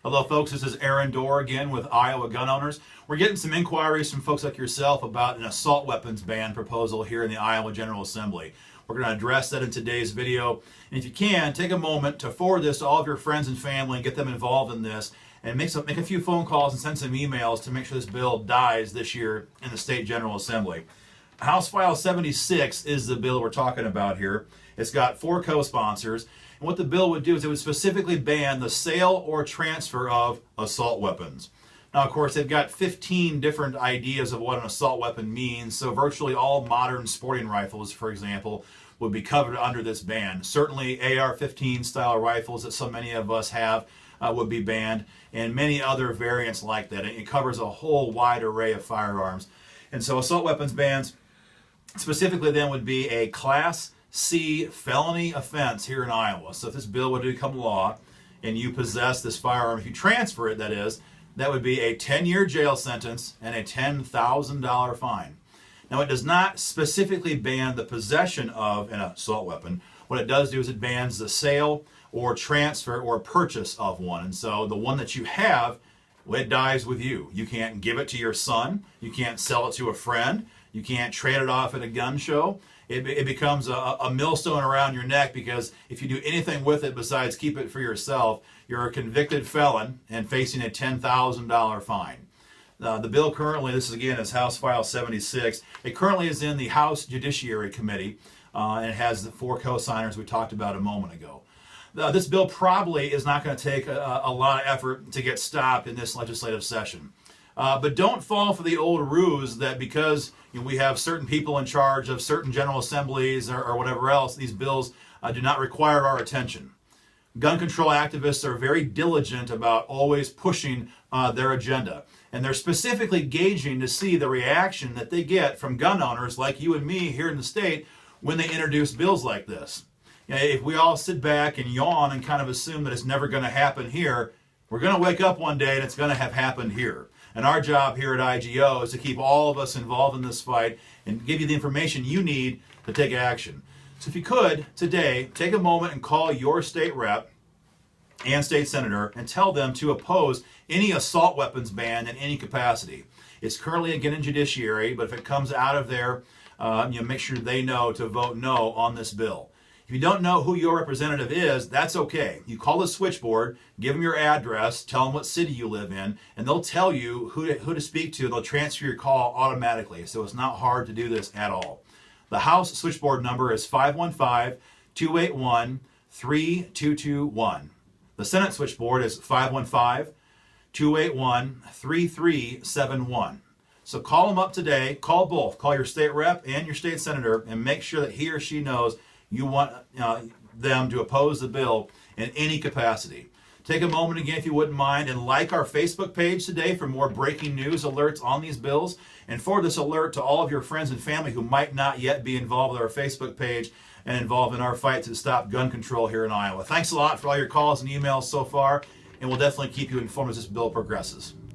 Hello folks, this is Aaron Dorr again with Iowa Gun Owners. We're getting some inquiries from folks like yourself about an assault weapons ban proposal here in the Iowa General Assembly. We're going to address that in today's video. And if you can, take a moment to forward this to all of your friends and family and get them involved in this, and make a few phone calls and send some emails to make sure this bill dies this year in the State General Assembly. House File 76 is the bill we're talking about here. It's got 4 co-sponsors. And what the bill would do is it would specifically ban the sale or transfer of assault weapons. Now, of course, they've got 15 different ideas of what an assault weapon means, so virtually all modern sporting rifles, for example, would be covered under this ban. Certainly AR-15 style rifles that so many of us have would be banned, and many other variants like that. It covers a whole wide array of firearms. And so assault weapons bans specifically then would be a Class C felony offense here in Iowa. So if this bill would become law and you possess this firearm, if you transfer it, that is, that would be a 10-year jail sentence and a $10,000 fine. Now, it does not specifically ban the possession of an assault weapon. What it does do is it bans the sale or transfer or purchase of one. And so the one that you have, well, it dies with you. You can't give it to your son. You can't sell it to a friend. You can't trade it off at a gun show. It becomes a millstone around your neck, because if you do anything with it besides keep it for yourself, you're a convicted felon and facing a $10,000 fine. The bill currently, this is again is House File 76. It currently is in the House Judiciary Committee, and it has the 4 co-signers we talked about a moment ago. This bill probably is not going to take a lot of effort to get stopped in this legislative session. But don't fall for the old ruse that because we have certain people in charge of certain general assemblies or whatever else, these bills do not require our attention. Gun control activists are very diligent about always pushing their agenda. And they're specifically gauging to see the reaction that they get from gun owners like you and me here in the state when they introduce bills like this. If we all sit back and yawn and kind of assume that it's never going to happen here, we're going to wake up one day and it's going to have happened here. And our job here at IGO is to keep all of us involved in this fight and give you the information you need to take action. So if you could, today, take a moment and call your state rep and state senator and tell them to oppose any assault weapons ban in any capacity. It's currently again in judiciary, but if it comes out of there, make sure they know to vote no on this bill. If you don't know who your representative is, that's okay. You call the switchboard, give them your address, tell them what city you live in, and they'll tell you who to speak to. They'll transfer your call automatically, so it's not hard to do this at all. The House switchboard number is 515-281-3221. The Senate switchboard is 515-281-3371. So call them up today. Call both. Call your state rep and your state senator and make sure that he or she knows you want them to oppose the bill in any capacity. Take a moment again, if you wouldn't mind, and like our Facebook page today for more breaking news alerts on these bills, and forward this alert to all of your friends and family who might not yet be involved with our Facebook page and involved in our fight to stop gun control here in Iowa. Thanks a lot for all your calls and emails so far, and we'll definitely keep you informed as this bill progresses.